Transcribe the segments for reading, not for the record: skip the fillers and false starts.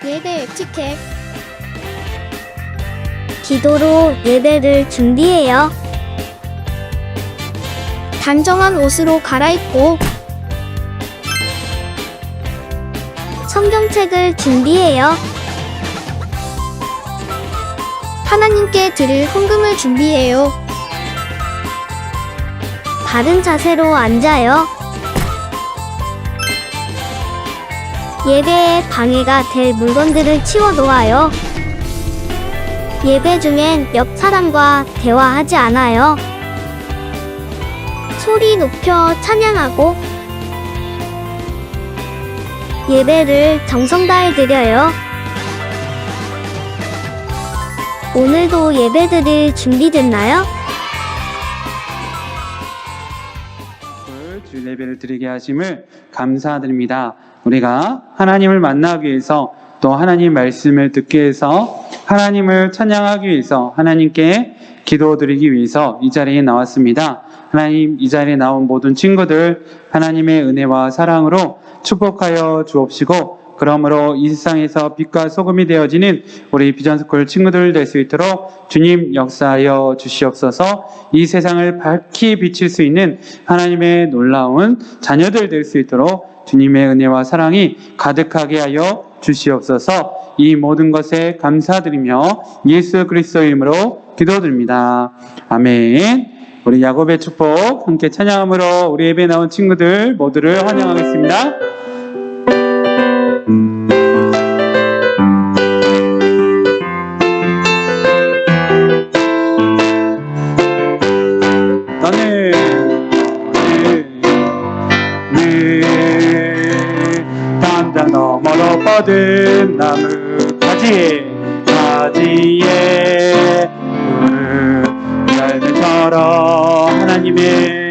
예배 에티켓. 기도로 예배를 준비해요. 단정한 옷으로 갈아입고 성경책을 준비해요. 하나님께 드릴 헌금을 준비해요. 바른 자세로 앉아요. 예배에 방해가 될 물건들을 치워 놓아요. 예배 중엔 옆 사람과 대화하지 않아요. 소리 높여 찬양하고 예배를 정성 다해 드려요. 오늘도 예배 드릴 준비됐나요? 주 예배를 드리게 하심을 감사드립니다. 우리가 하나님을 만나기 위해서 또 하나님 말씀을 듣기 위해서 하나님을 찬양하기 위해서 하나님께 기도드리기 위해서 이 자리에 나왔습니다. 하나님, 이 자리에 나온 모든 친구들 하나님의 은혜와 사랑으로 축복하여 주옵시고, 그러므로 이 세상에서 빛과 소금이 되어지는 우리 비전스쿨 친구들 될 수 있도록 주님 역사하여 주시옵소서. 이 세상을 밝히 비칠 수 있는 하나님의 놀라운 자녀들 될 수 있도록 주님의 은혜와 사랑이 가득하게 하여 주시옵소서. 이 모든 것에 감사드리며 예수 그리스도의 이름으로 기도드립니다. 아멘. 우리 야곱의 축복 함께 찬양함으로 우리 예배에 나온 친구들 모두를 환영하겠습니다. 담장 너머로 뻗은 나뭇가지에 열매처럼 하나님의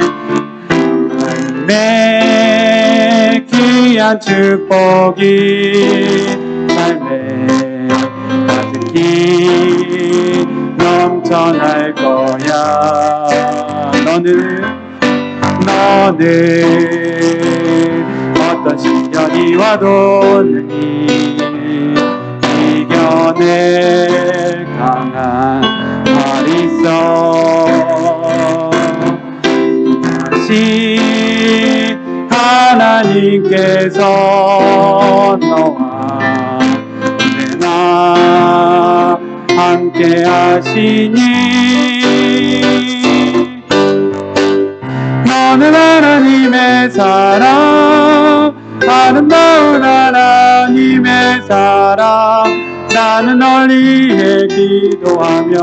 내 귀한 축복이 삶에 가득히 넘쳐날 거야. 너는 어떤 시련이 와도 능히 이겨낼 강한 팔이 있어. 다시 하나님께서 너와 내나 함께 하시니 너는 하나님의 사랑, 아름다운 하나님의 사랑. 나는 널리해 기도하며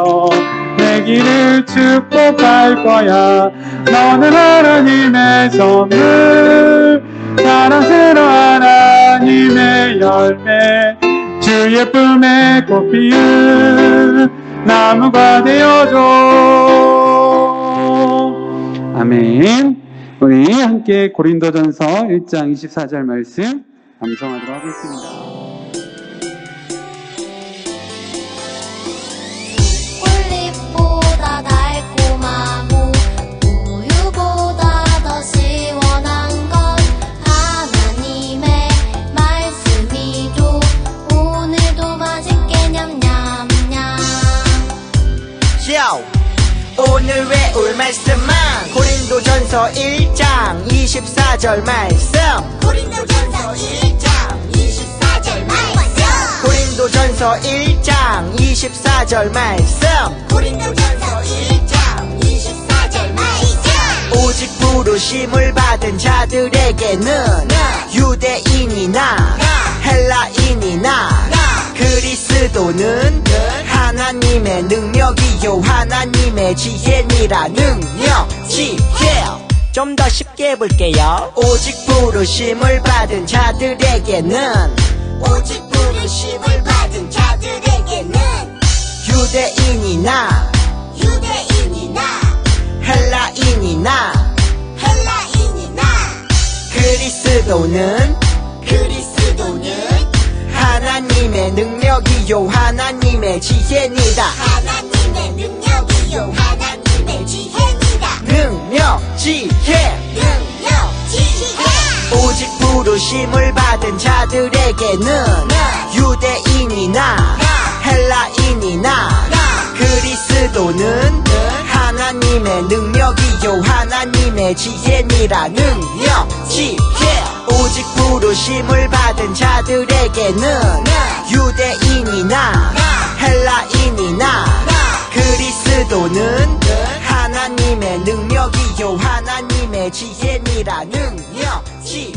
내 길을 축복할 거야. 너는 하나님의 선물, 사랑스러운 하나님의 열매, 주 예쁨의 꽃 피운 나무가 되어줘. 아멘. 우리 함께 고린도전서 1장 24절 말씀 암송하도록 하겠습니다. 꿀잎보다 달콤하고 우유보다 더 시원한 건 하나님의 말씀이죠. 오늘도 맛있게 냠냠냠. 오늘 외울 말씀은 고린도전서 1장 24절 말씀. 고린도전서 1장 24절 말씀. 고린도전서 1장 24절 말씀. 고린도전서 1장 24절 말씀. 오직 부르심을 받은 자들에게는 유대인이나 헬라인이나 그리스도는 하나님의 능력이요 하나님의 지혜니라. 능력, 지혜. 좀 더 쉽게 해볼게요. 오직 부르심을 받은 자들에게는 유대인이나 헬라인이나 그리스도는 하나님의 능력이요 하나님의 지혜니라. 능력, 지혜. 오직 부르심을 받은 자들에게는 유대인이나 헬라인이나 그리스도는 하나님의 능력이요 하나님의 지혜니라. 능력 지혜. 오직 부르심을 받은 자들에게는 유대인이나 헬라인이나 그리스도는 하나님의 능력이요 하나님의 지혜니라. 능력 지혜.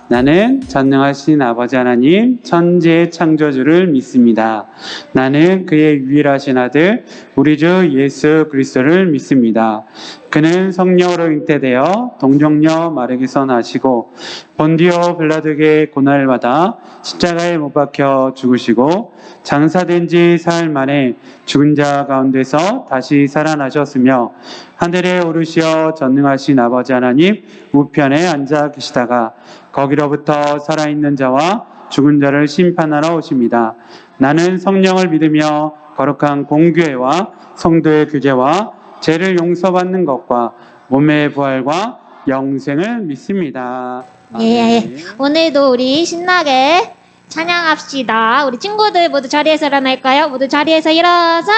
나는 전능하신 아버지 하나님 천지의 창조주를 믿습니다. 나는 그의 유일하신 아들 우리 주 예수 그리스도를 믿습니다. 그는 성령으로 잉태되어 동정녀 마르기서 나시고 본디오 빌라도에게 고난을 받아 십자가에 못 박혀 죽으시고 장사된 지 사흘 만에 죽은 자 가운데서 다시 살아나셨으며 하늘에 오르시어 전능하신 아버지 하나님 우편에 앉아 계시다가 거기로부터 살아있는 자와 죽은 자를 심판하러 오십니다. 나는 성령을 믿으며 거룩한 공교회와 성도의 교제와 죄를 용서받는 것과 몸의 부활과 영생을 믿습니다. 예, 아멘. 오늘도 우리 신나게 찬양합시다. 우리 친구들 모두 자리에서 일어날까요? 모두 자리에서 일어서.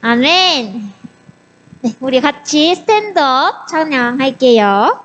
아멘. 네, 우리 같이 스탠드업 찬양할게요.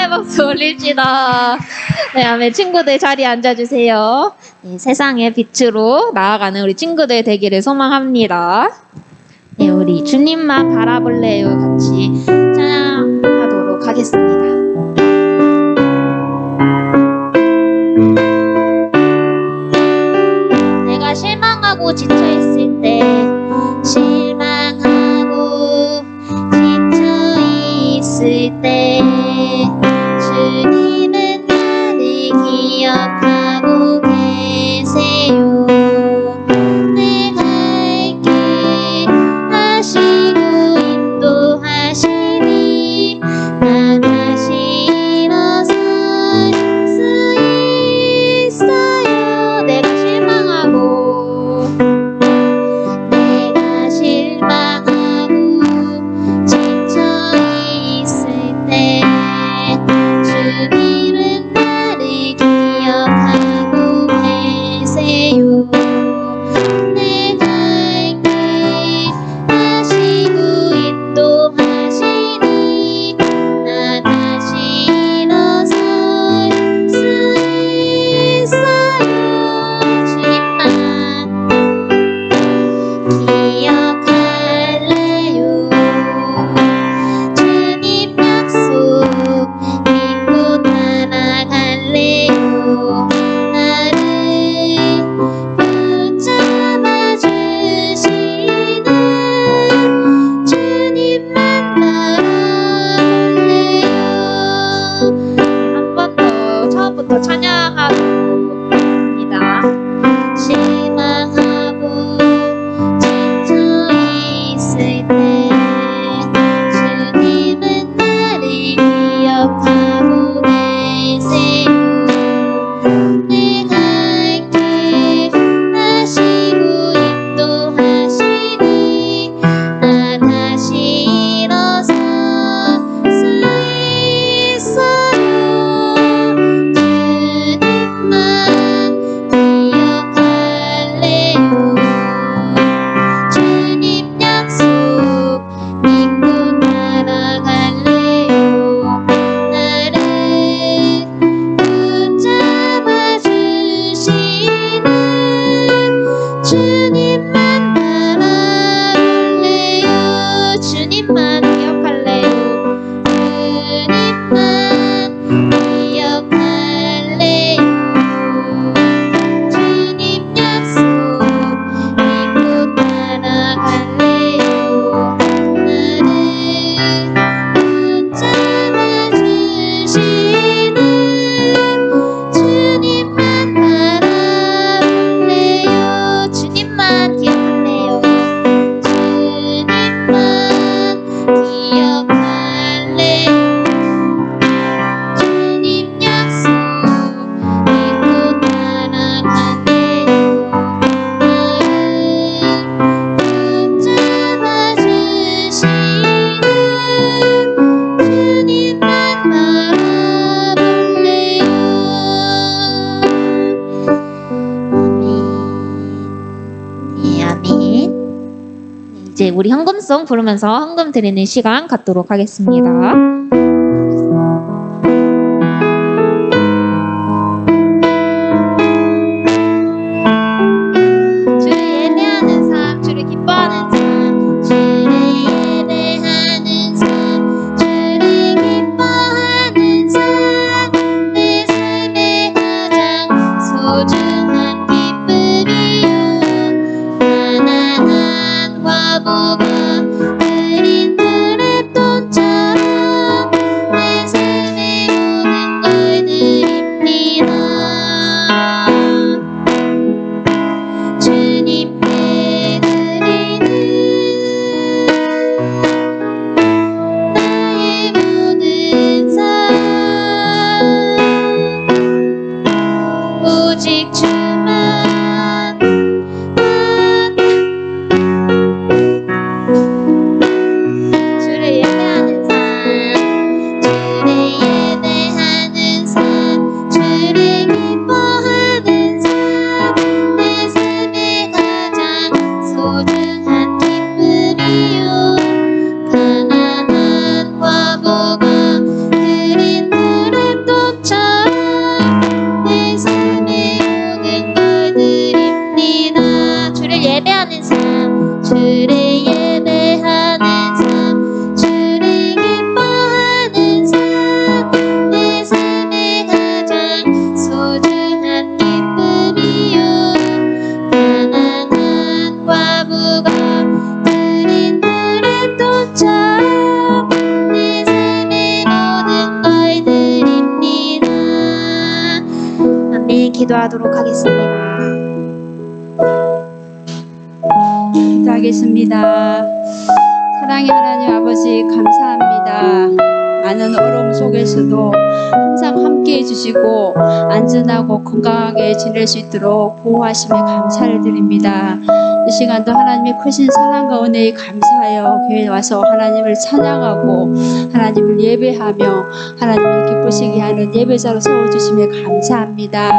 박수 올립시다. 네, 아멘. 친구들 자리에 앉아주세요. 네, 세상의 빛으로 나아가는 우리 친구들 되기를 소망합니다. 네, 우리 주님만 바라볼래요 같이 찬양하도록 하겠습니다. 내가 실망하고 지쳐있을 때 실망하고 지쳐있을 때 주님은 나를 기억하고 계세요. 내 갈 길 하시고 인도하시네. 이제 우리 헌금송 부르면서 헌금 드리는 시간 갖도록 하겠습니다. 주를 예배하는 삶, 주를 기뻐하는 삶, 주를 예배하는 삶, 주를 기뻐하는 삶, 내 삶의 가장 소중한 기쁨이요. 가난한 과부가 드린 드랩돈처럼 내 삶의 모든 걸 드립니다. 주님께 드리는 나의 모든 삶, 오직 주만 주를 예배하는 삶, 주를 예배하는 삶, 주를 기뻐하는 삶, 내 삶의 가장 소중한 기쁨이요. 가난한 과부가 드린 드랩돈처럼 내 삶의 모든 걸 드립니다. 주를 예배하는 삶, 주를 예배하는 삶, 주를 기뻐하는 삶, 내 삶의 가장 소중한 기쁨이요. 가난한 과부가 드린 드랩돈처럼 내 삶의 모든 걸 드립니다. 아멘. 기도하도록 하겠습니다. 기도하겠습니다. 사랑의 하나님 아버지 감사합니다. 많은 어려움 속에서도 항상 함께 해주시고 안전하고 건강하게 지낼 수 있도록 보호하심에 감사를 드립니다. 이 시간도 하나님의 크신 사랑과 은혜에 감사하여 교회에 와서 하나님을 찬양하고 하나님을 예배하며 하나님을 기쁘시게 하는 예배자로 세워주심에 감사합니다.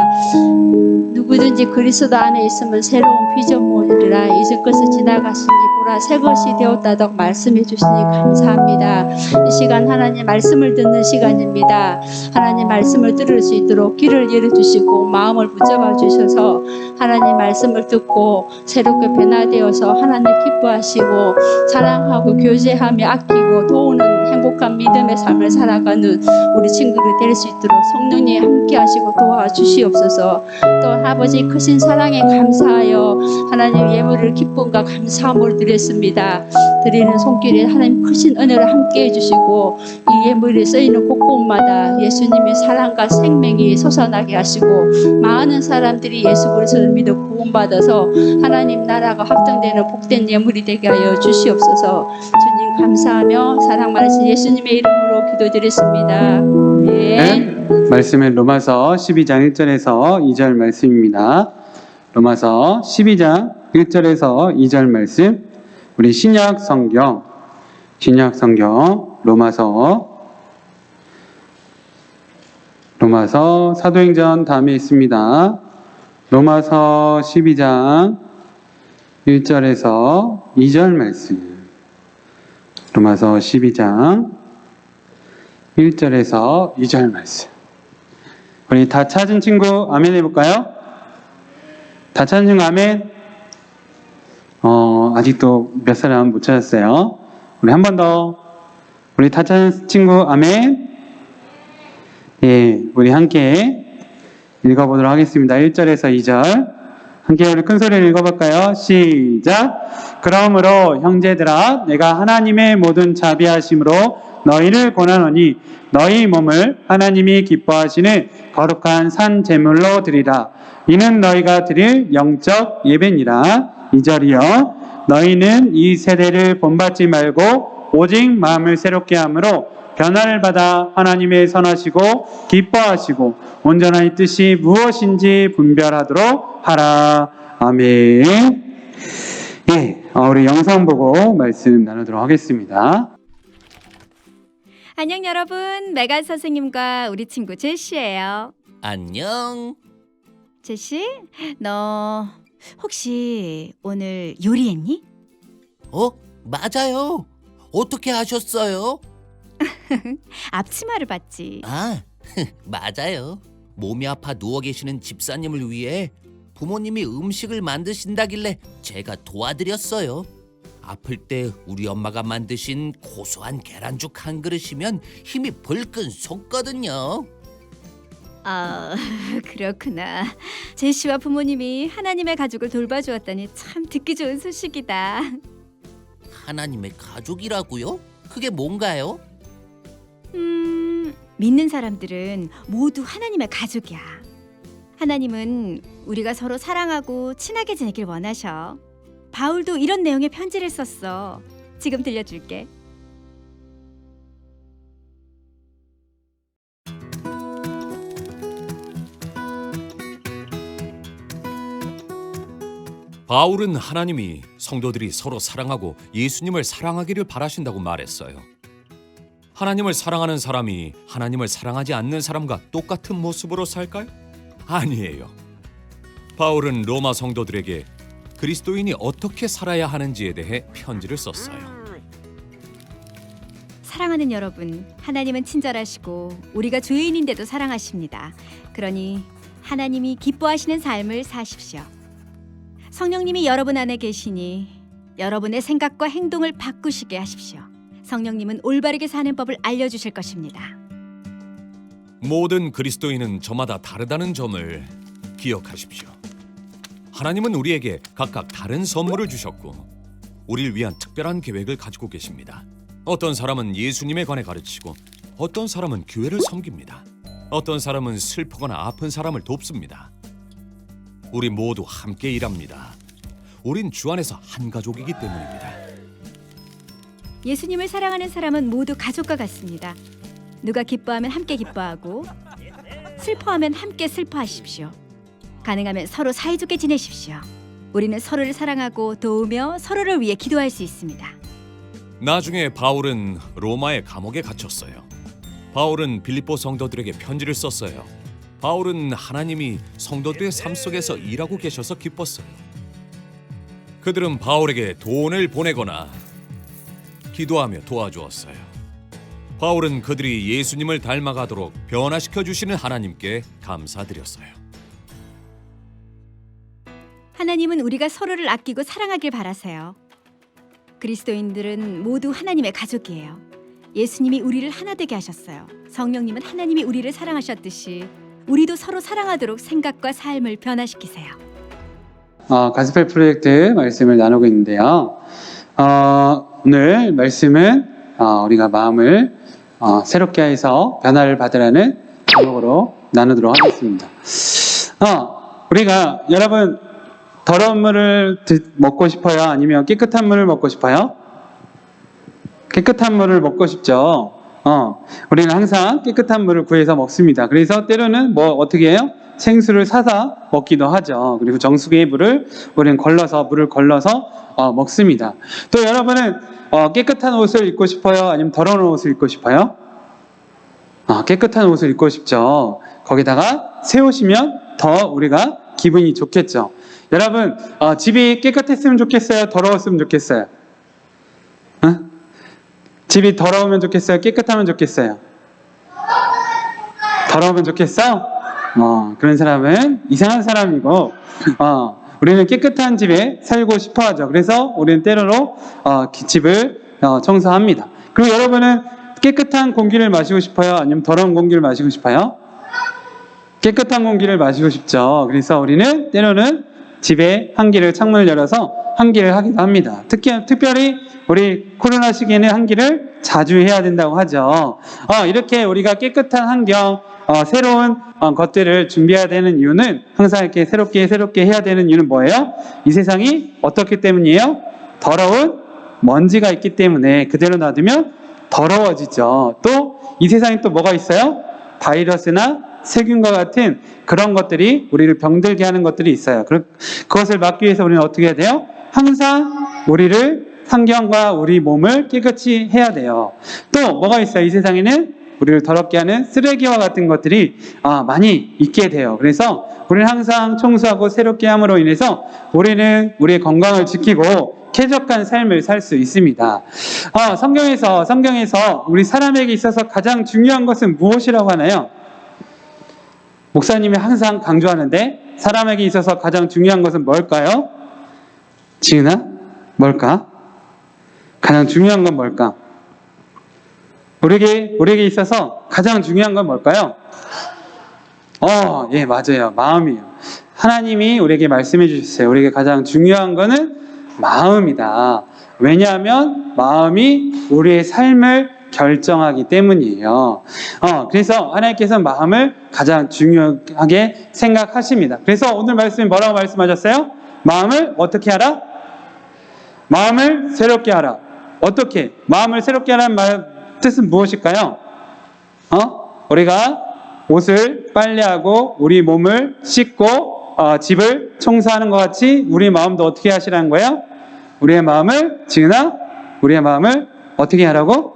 누구든지 그리스도 안에 있으면 새로운 피조물이라 이전 것을 지나갔으니 보라 새 것이 되었다고 말씀해 주시니 감사합니다. 이 시간 하나님 말씀을 듣는 시간입니다. 하나님 말씀을 들을 수 있도록 귀를 열어주시고 마음을 붙잡아 주셔서 하나님 말씀을 듣고 새롭게 변화되어서 하나님 기뻐하시고 사랑하고 교제하며 아끼고 도우는 행복한 믿음의 삶을 살아가는 우리 친구들이 될 수 있도록 성령님 함께 하시고 도와주시옵소서. 또 아버지 크신 사랑에 감사하여 하나님 예물을 기쁨과 감사함을 드렸습니다. 드리는 손길에 하나님 크신 은혜를 함께 해주시고 이 예물이 쓰이는 곳곳마다 예수님의 사랑과 생명이 솟아나게 하시고 많은 사람들이 예수 그리스도를 믿어 구원받아서 하나님 나라가 확장되는 복된 예물이 되게 하여 주시옵소서. 주님 감사하며 사랑 많으신 예수님의 이름으로 기도드렸습니다. 아멘. 말씀은 로마서 12장 1절에서 2절 말씀입니다. 로마서 12장 1절에서 2절 말씀, 우리 신약 성경 로마서 사도행전 다음에 있습니다. 로마서 12장 1절에서 2절 말씀, 로마서 12장 1절에서 2절 말씀. 우리 다 찾은 친구 아멘 해볼까요? 다 찾은 친구 아멘? 아직도 몇 사람 못 찾았어요. 우리 한 번 더. 우리 다 찾은 친구 아멘? 예, 우리 함께 읽어보도록 하겠습니다. 1절에서 2절. 함께 우리 큰 소리를 읽어볼까요? 시작! 그러므로 형제들아, 내가 하나님의 모든 자비하심으로 너희를 권하노니 너희 몸을 하나님이 기뻐하시는 거룩한 산 제물로 드리라. 이는 너희가 드릴 영적 예배니라. 2절이요. 너희는 이 세대를 본받지 말고 오직 마음을 새롭게 함으로 변화를 받아 하나님의 선하시고 기뻐하시고 온전한 이 뜻이 무엇인지 분별하도록 하라. 아멘. 예, 우리 영상 보고 말씀 나누도록 하겠습니다. 안녕 여러분, 메간 선생님과 우리 친구 제시예요. 안녕. 제시, 너 혹시 오늘 요리했니? 맞아요. 어떻게 아셨어요? 앞치마를 봤지. 아, 맞아요. 몸이 아파 누워 계시는 집사님을 위해 부모님이 음식을 만드신다길래 제가 도와드렸어요. 아플 때 우리 엄마가 만드신 고소한 계란죽 한 그릇이면 힘이 벌끈 솟거든요. 아, 그렇구나. 제시와 부모님이 하나님의 가족을 돌봐주었다니 참 듣기 좋은 소식이다. 하나님의 가족이라고요? 그게 뭔가요? 믿는 사람들은 모두 하나님의 가족이야. 하나님은 우리가 서로 사랑하고 친하게 지내길 원하셔. 바울도 이런 내용의 편지를 썼어. 지금 들려줄게. 바울은 하나님이 성도들이 서로 사랑하고 예수님을 사랑하기를 바라신다고 말했어요. 하나님을 사랑하는 사람이 하나님을 사랑하지 않는 사람과 똑같은 모습으로 살까요? 아니에요. 바울은 로마 성도들에게 그리스도인이 어떻게 살아야 하는지에 대해 편지를 썼어요. 사랑하는 여러분, 하나님은 친절하시고 우리가 죄인인데도 사랑하십니다. 그러니 하나님이 기뻐하시는 삶을 사십시오. 성령님이 여러분 안에 계시니 여러분의 생각과 행동을 바꾸시게 하십시오. 성령님은 올바르게 사는 법을 알려주실 것입니다. 모든 그리스도인은 저마다 다르다는 점을 기억하십시오. 하나님은 우리에게 각각 다른 선물을 주셨고 우리를 위한 특별한 계획을 가지고 계십니다. 어떤 사람은 예수님에 관해 가르치고 어떤 사람은 교회를 섬깁니다. 어떤 사람은 슬프거나 아픈 사람을 돕습니다. 우리 모두 함께 일합니다. 우린 주 안에서 한 가족이기 때문입니다. 예수님을 사랑하는 사람은 모두 가족과 같습니다. 누가 기뻐하면 함께 기뻐하고 슬퍼하면 함께 슬퍼하십시오. 가능하면 서로 사이좋게 지내십시오. 우리는 서로를 사랑하고 도우며 서로를 위해 기도할 수 있습니다. 나중에 바울은 로마의 감옥에 갇혔어요. 바울은 빌립보 성도들에게 편지를 썼어요. 바울은 하나님이 성도들의 삶 속에서 일하고 계셔서 기뻤어요. 그들은 바울에게 돈을 보내거나 기도하며 도와주었어요. 바울은 그들이 예수님을 닮아가도록 변화시켜 주시는 하나님께 감사드렸어요. 하나님은 우리가 서로를 아끼고 사랑하길 바라세요. 그리스도인들은 모두 하나님의 가족이에요. 예수님이 우리를 하나 되게 하셨어요. 성령님은 하나님이 우리를 사랑하셨듯이 우리도 서로 사랑하도록 생각과 삶을 변화시키세요. 가스펠 프로젝트 말씀을 나누고 있는데요. 오늘 말씀은 우리가 마음을 새롭게 해서 변화를 받으라는 제목으로 나누도록 하겠습니다. 우리가 여러분 더러운 물을 먹고 싶어요? 아니면 깨끗한 물을 먹고 싶어요? 깨끗한 물을 먹고 싶죠. 우리는 항상 깨끗한 물을 구해서 먹습니다. 그래서 때로는 어떻게 해요? 생수를 사서 먹기도 하죠. 그리고 정수기의 물을 우리는 물을 걸러서 먹습니다. 또 여러분은 깨끗한 옷을 입고 싶어요? 아니면 더러운 옷을 입고 싶어요? 깨끗한 옷을 입고 싶죠. 거기다가 새 옷이면 더 우리가 기분이 좋겠죠. 여러분 집이 깨끗했으면 좋겠어요? 더러웠으면 좋겠어요? 집이 더러우면 좋겠어요? 깨끗하면 좋겠어요? 더러우면 좋겠어? 그런 사람은 이상한 사람이고 우리는 깨끗한 집에 살고 싶어 하죠. 그래서 우리는 때로로 집을 청소합니다. 그리고 여러분은 깨끗한 공기를 마시고 싶어요? 아니면 더러운 공기를 마시고 싶어요? 깨끗한 공기를 마시고 싶죠. 그래서 우리는 때로는 집에 창문을 열어서 환기를 하기도 합니다. 특별히 우리 코로나 시기에는 환기를 자주 해야 된다고 하죠. 이렇게 우리가 깨끗한 환경, 새로운 것들을 준비해야 되는 이유는 항상 이렇게 새롭게 해야 되는 이유는 뭐예요? 이 세상이 어떻기 때문이에요? 더러운 먼지가 있기 때문에 그대로 놔두면 더러워지죠. 또 이 세상에 또 뭐가 있어요? 바이러스나 세균과 같은 그런 것들이 우리를 병들게 하는 것들이 있어요. 그것을 막기 위해서 우리는 어떻게 해야 돼요? 항상 환경과 우리 몸을 깨끗이 해야 돼요. 또 뭐가 있어요? 이 세상에는 우리를 더럽게 하는 쓰레기와 같은 것들이 많이 있게 돼요. 그래서 우리는 항상 청소하고 새롭게 함으로 인해서 우리는 우리의 건강을 지키고 쾌적한 삶을 살 수 있습니다. 성경에서 우리 사람에게 있어서 가장 중요한 것은 무엇이라고 하나요? 목사님이 항상 강조하는데 사람에게 있어서 가장 중요한 것은 뭘까요? 지은아, 뭘까? 가장 중요한 건 뭘까? 우리에게 있어서 가장 중요한 건 뭘까요? 예, 맞아요. 마음이에요. 하나님이 우리에게 말씀해 주셨어요. 우리에게 가장 중요한 거는 마음이다. 왜냐하면 마음이 우리의 삶을 결정하기 때문이에요. 그래서 하나님께서 마음을 가장 중요하게 생각하십니다. 그래서 오늘 말씀이 뭐라고 말씀하셨어요? 마음을 어떻게 하라? 마음을 새롭게 하라. 어떻게? 마음을 새롭게 하라는 말 뜻은 무엇일까요? 우리가 옷을 빨래하고 우리 몸을 씻고 집을 청소하는 것 같이 우리 마음도 어떻게 하시라는 거예요? 우리의 마음을, 지은아, 우리의 마음을 어떻게 하라고?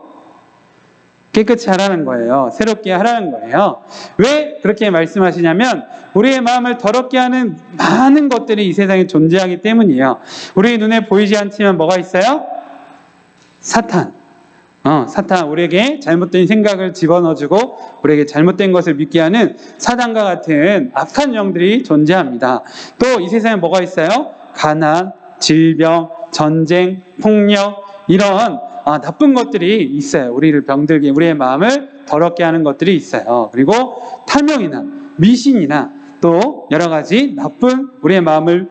깨끗이 하라는 거예요. 새롭게 하라는 거예요. 왜 그렇게 말씀하시냐면 우리의 마음을 더럽게 하는 많은 것들이 이 세상에 존재하기 때문이에요. 우리 눈에 보이지 않지만 뭐가 있어요? 사탄. 사탄, 우리에게 잘못된 생각을 집어넣어주고 우리에게 잘못된 것을 믿게 하는 사단과 같은 악한 영들이 존재합니다. 또 이 세상에 뭐가 있어요? 가난, 질병, 전쟁, 폭력, 이런 나쁜 것들이 있어요. 우리를 병들게, 우리의 마음을 더럽게 하는 것들이 있어요. 그리고 탐욕이나 미신이나 또 여러 가지 나쁜 우리의 마음을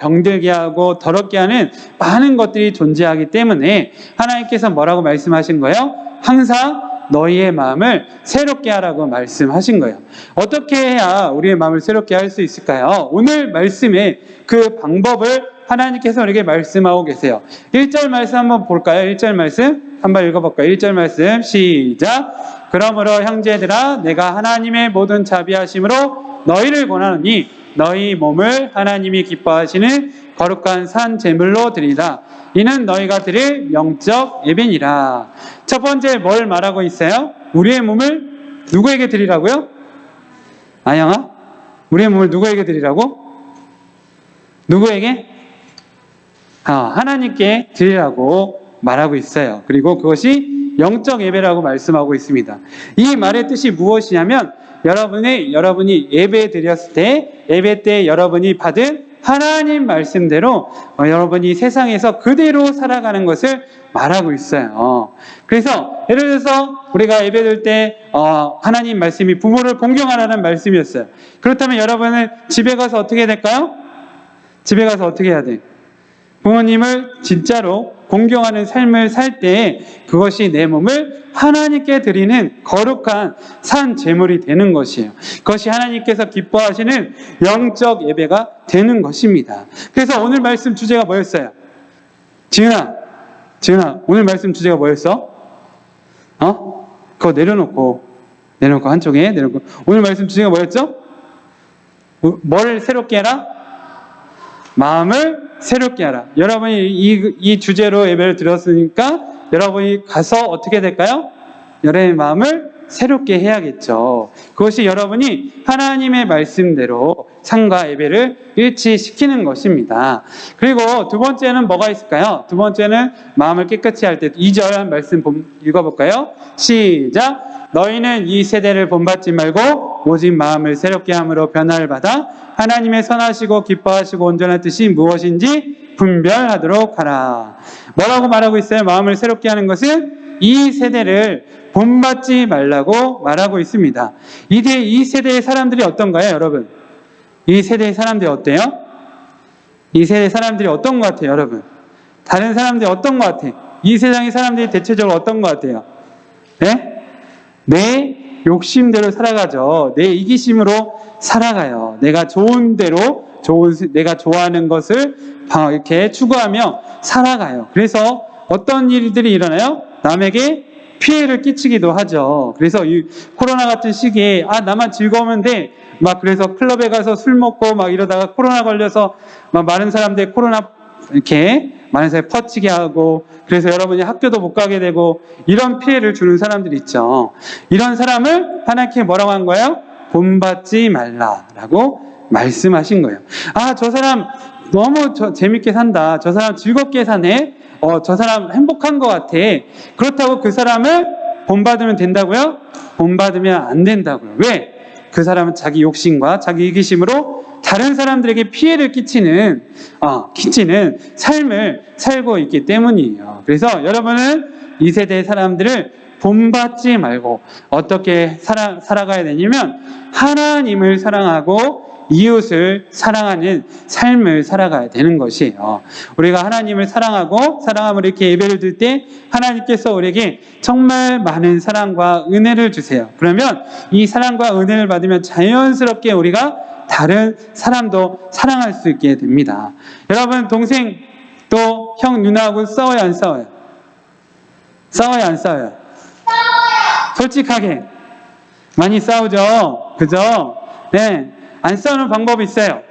병들게 하고 더럽게 하는 많은 것들이 존재하기 때문에 하나님께서 뭐라고 말씀하신 거예요? 항상 너희의 마음을 새롭게 하라고 말씀하신 거예요. 어떻게 해야 우리의 마음을 새롭게 할 수 있을까요? 오늘 말씀에 그 방법을 하나님께서 우리에게 말씀하고 계세요. 1절 말씀 한번 볼까요? 1절 말씀 한번 읽어볼까요? 1절 말씀 시작. 그러므로 형제들아 내가 하나님의 모든 자비하심으로 너희를 권하노니 너희 몸을 하나님이 기뻐하시는 거룩한 산 제물로 드리라. 이는 너희가 드릴 영적 예배니라. 첫 번째 뭘 말하고 있어요? 우리의 몸을 누구에게 드리라고요? 아영아? 우리의 몸을 누구에게 드리라고? 누구에게? 하나님께 드리라고 말하고 있어요. 그리고 그것이 영적 예배라고 말씀하고 있습니다. 이 말의 뜻이 무엇이냐면 여러분이 예배 드렸을 때 예배 때 여러분이 받은 하나님 말씀대로 여러분이 세상에서 그대로 살아가는 것을 말하고 있어요. 그래서 예를 들어서 우리가 예배 드릴 때 하나님 말씀이 부모를 공경하라는 말씀이었어요. 그렇다면 여러분은 집에 가서 어떻게 해야 될까요? 집에 가서 어떻게 해야 돼? 부모님을 진짜로 공경하는 삶을 살 때 그것이 내 몸을 하나님께 드리는 거룩한 산 제물이 되는 것이에요. 그것이 하나님께서 기뻐하시는 영적 예배가 되는 것입니다. 그래서 오늘 말씀 주제가 뭐였어요? 지은아 오늘 말씀 주제가 뭐였어? 그거 내려놓고 한쪽에 내려놓고 오늘 말씀 주제가 뭐였죠? 뭘 새롭게 해라? 마음을 새롭게 하라. 여러분이 이 주제로 예배를 드렸으니까 여러분이 가서 어떻게 될까요? 여러분의 마음을 새롭게 해야겠죠. 그것이 여러분이 하나님의 말씀대로 상과 예배를 일치시키는 것입니다. 그리고 두 번째는 뭐가 있을까요? 두 번째는 마음을 깨끗이 할 때 2절 말씀 읽어볼까요? 시작. 너희는 이 세대를 본받지 말고 오직 마음을 새롭게 함으로 변화를 받아 하나님의 선하시고 기뻐하시고 온전한 뜻이 무엇인지 분별하도록 하라. 뭐라고 말하고 있어요? 마음을 새롭게 하는 것은 이 세대를 본받지 말라고 말하고 있습니다. 이 세대의 사람들이 어떤가요, 여러분? 이 세대의 사람들이 어때요? 이 세대의 사람들이 어떤 것 같아요, 여러분? 다른 사람들이 어떤 것 같아요? 이 세상의 사람들이 대체적으로 어떤 것 같아요? 네? 내 욕심대로 살아가죠. 내 이기심으로 살아가요. 내가 좋은 대로 내가 좋아하는 것을 이렇게 추구하며 살아가요. 그래서 어떤 일들이 일어나요? 남에게 피해를 끼치기도 하죠. 그래서 이 코로나 같은 시기에 나만 즐거우면 돼. 그래서 클럽에 가서 술 먹고 이러다가 코로나 걸려서 많은 사람들이 코로나 이렇게 많은 사람이 퍼치게 하고 그래서 여러분이 학교도 못 가게 되고 이런 피해를 주는 사람들이 있죠. 이런 사람을 하나님께 뭐라고 한 거예요? 본받지 말라라고 말씀하신 거예요. 저 사람 너무 재밌게 산다. 저 사람 즐겁게 사네. 저 사람 행복한 것 같아. 그렇다고 그 사람을 본받으면 된다고요? 본받으면 안 된다고요. 왜? 그 사람은 자기 욕심과 자기 이기심으로 다른 사람들에게 피해를 끼치는 삶을 살고 있기 때문이에요. 그래서 여러분은 이 세대 사람들을 본받지 말고 어떻게 살아가야 되냐면 하나님을 사랑하고 이웃을 사랑하는 삶을 살아가야 되는 것이에요. 우리가 하나님을 사랑함으로 이렇게 예배를 드릴 때 하나님께서 우리에게 정말 많은 사랑과 은혜를 주세요. 그러면 이 사랑과 은혜를 받으면 자연스럽게 우리가 다른 사람도 사랑할 수 있게 됩니다. 여러분, 동생 또 형 누나하고 싸워요, 안 싸워요? 싸워요, 안 싸워요? 솔직하게 많이 싸우죠. 그죠? 네. 안 싸우는 방법이 있어요.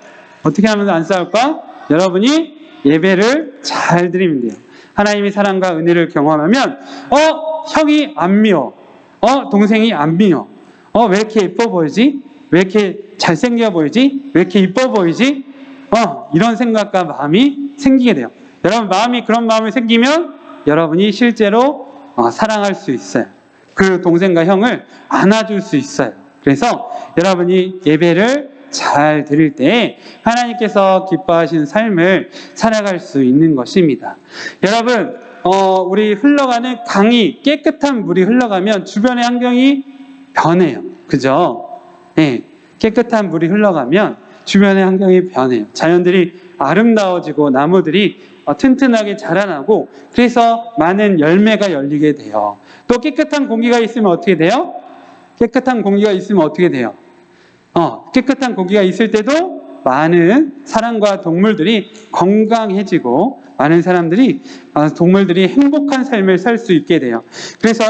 어떻게 하면 안 싸울까? 여러분이 예배를 잘 드리면 돼요. 하나님의 사랑과 은혜를 경험하면 형이 안 미워. 동생이 안 미워. 왜 이렇게 예뻐 보이지? 왜 이렇게 잘생겨 보이지? 왜 이렇게 이뻐 보이지? 이런 생각과 마음이 생기게 돼요. 여러분, 그런 마음이 생기면 여러분이 실제로 사랑할 수 있어요. 그 동생과 형을 안아줄 수 있어요. 그래서 여러분이 예배를 잘 드릴 때 하나님께서 기뻐하시는 삶을 살아갈 수 있는 것입니다. 여러분, 우리 흘러가는 강이 깨끗한 물이 흘러가면 주변의 환경이 변해요. 그죠? 네, 깨끗한 물이 흘러가면 주변의 환경이 변해요. 자연들이 아름다워지고 나무들이 튼튼하게 자라나고 그래서 많은 열매가 열리게 돼요. 또 깨끗한 공기가 있으면 어떻게 돼요? 깨끗한 공기가 있으면 어떻게 돼요? 깨끗한 공기가 있을 때도 많은 사람과 동물들이 건강해지고 많은 동물들이 행복한 삶을 살 수 있게 돼요. 그래서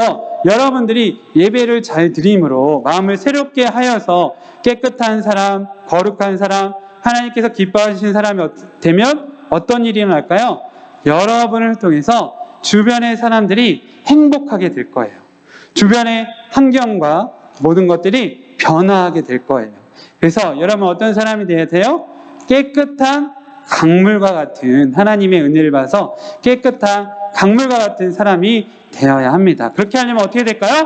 여러분들이 예배를 잘 드림으로 마음을 새롭게 하여서 깨끗한 사람, 거룩한 사람, 하나님께서 기뻐하시는 사람이 되면 어떤 일이 일어날까요? 여러분을 통해서 주변의 사람들이 행복하게 될 거예요. 주변의 환경과 모든 것들이 변화하게 될 거예요. 그래서 여러분 어떤 사람이 되어야 돼요? 깨끗한 강물과 같은 하나님의 은혜를 받아서 깨끗한 강물과 같은 사람이 되어야 합니다. 그렇게 하려면 어떻게 될까요?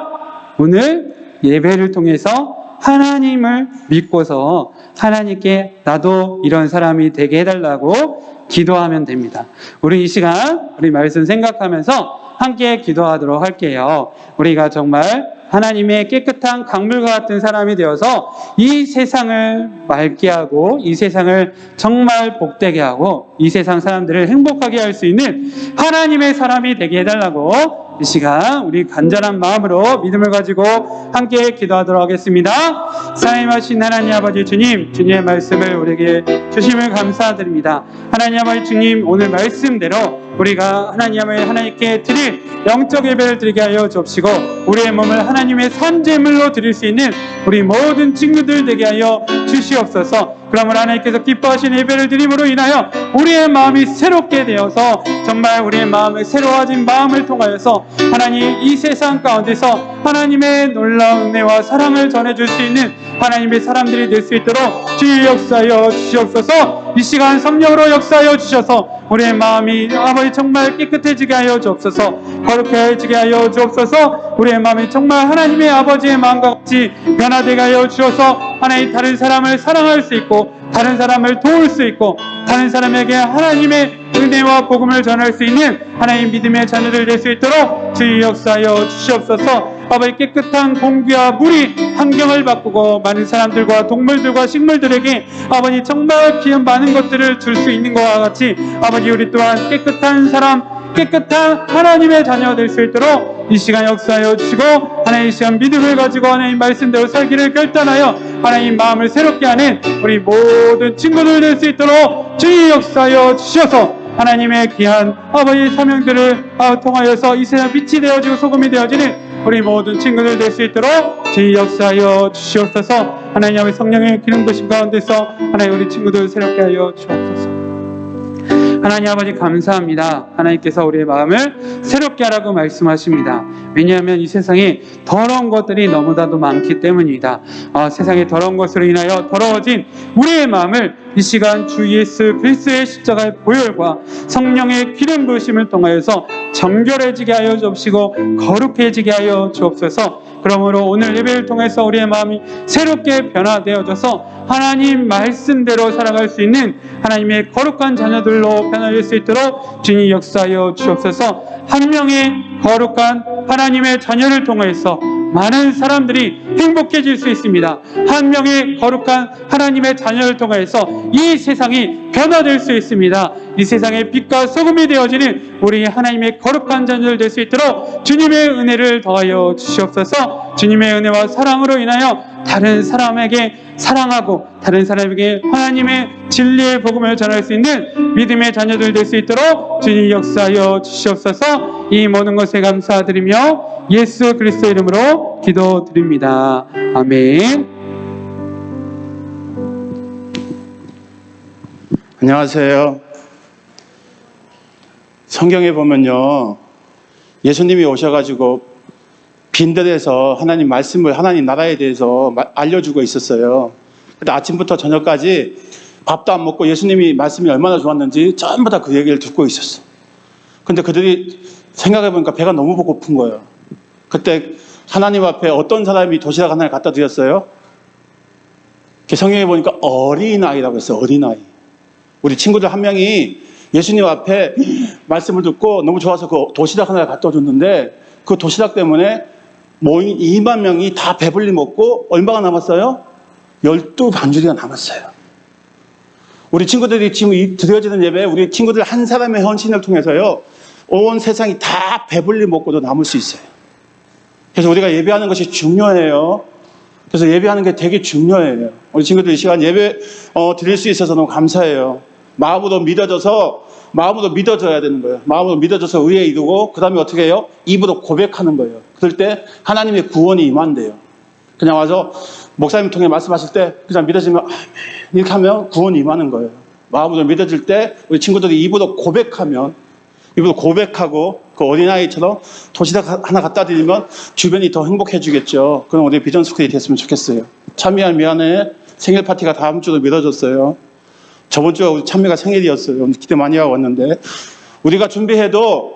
오늘 예배를 통해서 하나님을 믿고서 하나님께 나도 이런 사람이 되게 해달라고 기도하면 됩니다. 우리 이 시간 우리 말씀 생각하면서 함께 기도하도록 할게요. 우리가 정말 하나님의 깨끗한 강물과 같은 사람이 되어서 이 세상을 맑게 하고 이 세상을 정말 복되게 하고 이 세상 사람들을 행복하게 할 수 있는 하나님의 사람이 되게 해달라고 이 시간 우리 간절한 마음으로 믿음을 가지고 함께 기도하도록 하겠습니다. 사랑하신 하나님 아버지 주님, 주님의 말씀을 우리에게 주심을 감사드립니다. 하나님 아버지 주님, 오늘 말씀대로 우리가 하나님께 드릴 영적 예배를 드리게 하여 주옵시고 우리의 몸을 하나님의 산제물로 드릴 수 있는 우리 모든 친구들 되게 하여 주시옵소서. 그러므로 하나님께서 기뻐하시는 예배를 드림으로 인하여 우리의 마음이 새롭게 되어서 정말 우리의 마음을 새로워진 마음을 통하여서 하나님 이 세상 가운데서 하나님의 놀라운 은혜와 사랑을 전해줄 수 있는 하나님의 사람들이 될 수 있도록 주의 역사하여 주시옵소서. 이 시간 성령으로 역사하여 주셔서 우리의 마음이 아버지 정말 깨끗해지게 하여 주옵소서. 거룩해지게 하여 주옵소서. 우리의 마음이 정말 하나님의 아버지의 마음과 같이 변화되게 하여 주셔서 하나님 다른 사람을 사랑할 수 있고 다른 사람을 도울 수 있고 다른 사람에게 하나님의 은혜와 복음을 전할 수 있는 하나님 믿음의 자녀들 될 수 있도록 주의 역사하여 주시옵소서. 아버지 깨끗한 공기와 물이 환경을 바꾸고 많은 사람들과 동물들과 식물들에게 아버지 정말 귀한 많은 것들을 줄 수 있는 것과 같이 아버지 우리 또한 깨끗한 사람 깨끗한 하나님의 자녀 될 수 있도록 이 시간 역사하여 주시고 하나님 이 시간 믿음을 가지고 하나님 말씀대로 살기를 결단하여 하나님 마음을 새롭게 하는 우리 모든 친구들 될 수 있도록 주의 역사하여 주셔서 하나님의 귀한 아버지 사명들을 통하여서 이 세상 빛이 되어지고 소금이 되어지는 우리 모든 친구들 될 수 있도록 주의 역사하여 주시옵소서. 하나님 아버지 성령의 기름 부으심 가운데서 하나님 우리 친구들 새롭게 하여 주옵소서. 하나님 아버지 감사합니다. 하나님께서 우리의 마음을 새롭게 하라고 말씀하십니다. 왜냐하면 이 세상에 더러운 것들이 너무나도 많기 때문이다. 세상의 더러운 것으로 인하여 더러워진 우리의 마음을 이 시간 주 예수 그리스도의 십자가의 보혈과 성령의 기름 부으심을 통하여서 정결해지게 하여 주옵시고 거룩해지게 하여 주옵소서. 그러므로 오늘 예배를 통해서 우리의 마음이 새롭게 변화되어져서 하나님 말씀대로 살아갈 수 있는 하나님의 거룩한 자녀들로 변화될 수 있도록 주님 역사하여 주옵소서. 한 명의 거룩한 하나님의 자녀를 통해서 많은 사람들이 행복해질 수 있습니다. 한 명의 거룩한 하나님의 자녀를 통해서 이 세상이 변화될 수 있습니다. 이 세상의 빛과 소금이 되어지는 우리 하나님의 거룩한 자녀들 될 수 있도록 주님의 은혜를 더하여 주시옵소서. 주님의 은혜와 사랑으로 인하여 다른 사람에게 사랑하고 다른 사람에게 하나님의 진리의 복음을 전할 수 있는 믿음의 자녀들 될 수 있도록 주님 역사하여 주시옵소서. 이 모든 것에 감사드리며 예수 그리스도 이름으로 기도드립니다. 아멘. 안녕하세요. 성경에 보면요, 예수님이 오셔가지고 빈들에서 하나님 말씀을, 하나님 나라에 대해서 알려주고 있었어요. 근데 아침부터 저녁까지 밥도 안 먹고 예수님이 말씀이 얼마나 좋았는지 전부 다 그 얘기를 듣고 있었어. 근데 그들이 생각해보니까 배가 너무 고픈 거예요. 그때 하나님 앞에 어떤 사람이 도시락 하나를 갖다 드렸어요? 성경에 보니까 어린아이라고 했어요. 어린아이. 우리 친구들 한 명이 예수님 앞에 말씀을 듣고 너무 좋아서 그 도시락 하나를 갖다 줬는데 그 도시락 때문에 모인 2만 명이 다 배불리 먹고 얼마가 남았어요? 12반주리가 남았어요. 우리 친구들이 지금 드려지는 예배, 우리 친구들 한 사람의 헌신을 통해서요, 온 세상이 다 배불리 먹고도 남을 수 있어요. 그래서 우리가 예배하는 것이 중요해요. 그래서 예배하는 게 되게 중요해요. 우리 친구들 이 시간 예배 드릴 수 있어서 너무 감사해요. 마음으로 믿어져야 되는 거예요. 마음으로 믿어져서 의에 이르고 그 다음에 어떻게 해요? 입으로 고백하는 거예요. 그럴 때 하나님의 구원이 임한대요. 그냥 와서 목사님 통해 말씀하실 때 그냥 믿어지면 이렇게 하면 구원이 임하는 거예요. 마음으로 믿어질 때 우리 친구들이 입으로 고백하고 그 어린아이처럼 도시락 하나 갖다 드리면 주변이 더 행복해지겠죠. 그럼 우리 비전 스쿨이 됐으면 좋겠어요. 찬미야 미안해. 생일 파티가 다음 주로 미뤄졌어요. 저번 주에 우리 찬미가 생일이었어요. 기대 많이 하고 왔는데 우리가 준비해도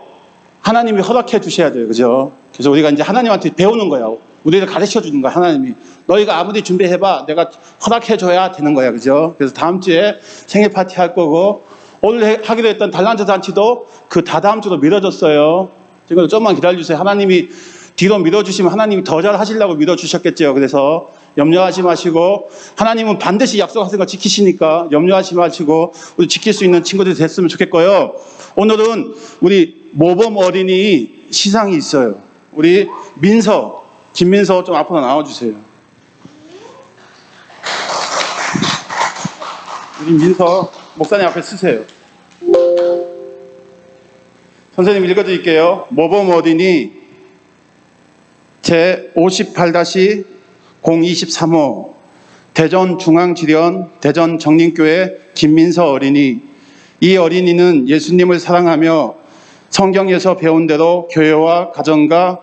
하나님이 허락해 주셔야 돼요. 그죠? 그래서 우리가 이제 하나님한테 배우는 거야. 우리를 가르쳐 주는 거야. 하나님이. 너희가 아무리 준비해봐. 내가 허락해 줘야 되는 거야. 그죠? 그래서 다음 주에 생일 파티 할 거고 오늘 하기로 했던 달란트 잔치도 그 다다음 주로 미뤄졌어요. 지금 좀만 기다려주세요. 하나님이 뒤로 밀어주시면 하나님이 더 잘 하시려고 밀어주셨겠죠. 그래서 염려하지 마시고 하나님은 반드시 약속하신 거 지키시니까 염려하지 마시고 우리 지킬 수 있는 친구들이 됐으면 좋겠고요. 오늘은 우리 모범 어린이 시상이 있어요. 우리 김민서 좀 앞으로 나와주세요. 우리 민서 목사님 앞에 쓰세요. 선생님 읽어드릴게요. 모범 어린이 제58-023호 대전중앙지련 대전정림교회 김민서 어린이. 이 어린이는 예수님을 사랑하며 성경에서 배운 대로 교회와 가정과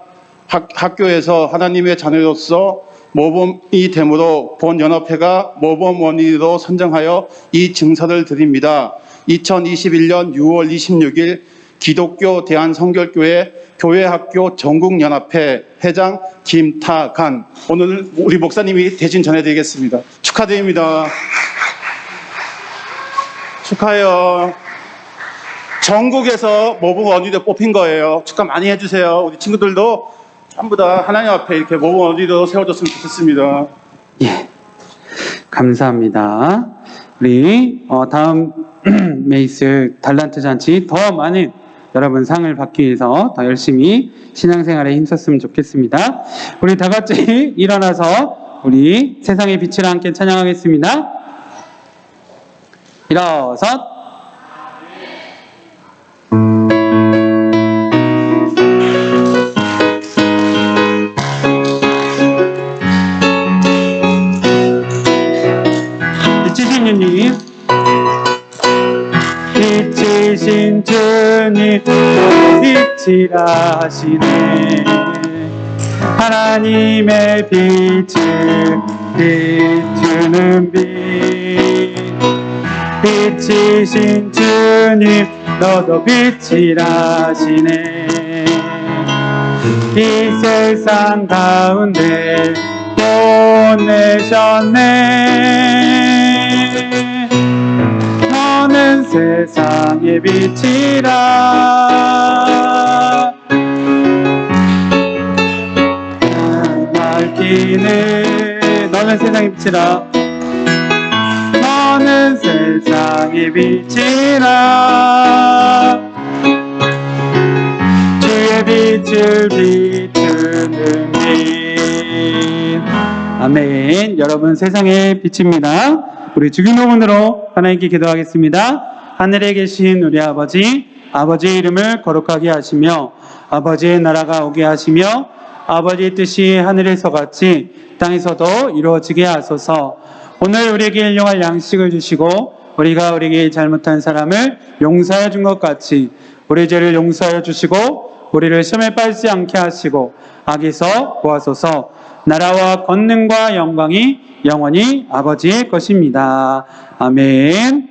학교에서 하나님의 자녀로서 모범이 되므로 본연합회가 모범 어린이로 선정하여 이 증서를 드립니다. 2021년 6월 26일 기독교 대한성결교회 교회학교 전국연합회 회장 김타간. 오늘 우리 목사님이 대신 전해드리겠습니다. 축하드립니다. 축하해요. 전국에서 모범 어린이로 뽑힌 거예요. 축하 많이 해주세요. 우리 친구들도 전부 다 하나님 앞에 이렇게 모범 어린이로 세워줬으면 좋겠습니다. 예, 감사합니다. 우리 다음 메이스 달란트 잔치 더 많은 여러분 상을 받기 위해서 더 열심히 신앙생활에 힘썼으면 좋겠습니다. 우리 다 같이 일어나서 우리 세상의 빛을 함께 찬양하겠습니다. 일어서 이치신유님 빛이신 주님 빛이라 하시네. 하나님의 빛을 비추는 빛 빛이신 주님 너도 빛이라시네. 이 세상 가운데 보내셨네. 너는 세상의 빛이라. 밝히네. 너는 세상의 빛이라. 너는 세상의 빛이라. 주의 빛을 비추는 빛. 아멘. 여러분 세상의 빛입니다. 우리 주기도문으로 하나님께 기도하겠습니다. 하늘에 계신 우리 아버지, 아버지의 이름을 거룩하게 하시며 아버지의 나라가 오게 하시며 아버지의 뜻이 하늘에서 같이 땅에서도 이루어지게 하소서. 오늘 우리에게 일용할 양식을 주시고 우리가 우리에게 잘못한 사람을 용서해 준 것 같이 우리 죄를 용서하여 주시고 우리를 시험에 빠지지 않게 하시고 악에서 구하소서. 나라와 권능과 영광이 영원히 아버지의 것입니다. 아멘.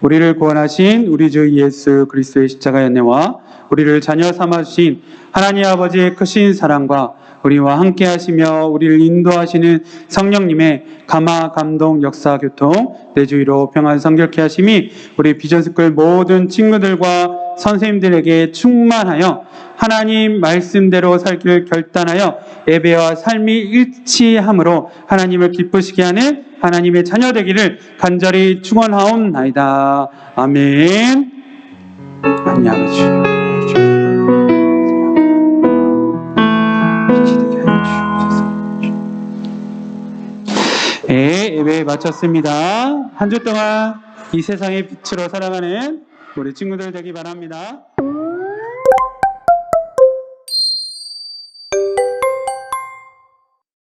우리를 구원하신 우리 주 예수 그리스도의 십자가의 은혜와 우리를 자녀 삼아주신 하나님 아버지의 크신 사랑과 우리와 함께 하시며 우리를 인도하시는 성령님의 감화, 감동, 역사, 교통, 내주의로 평안 성결케 하심이 우리 비전스쿨 모든 친구들과 선생님들에게 충만하여 하나님 말씀대로 살기를 결단하여 예배와 삶이 일치함으로 하나님을 기쁘시게 하는 하나님의 자녀 되기를 간절히 축원하옵나이다. 아멘. 하나님 아버지. 네, 예배 마쳤습니다. 한 주 동안 이 세상의 빛으로 살아가는 우리 친구들 되기 바랍니다.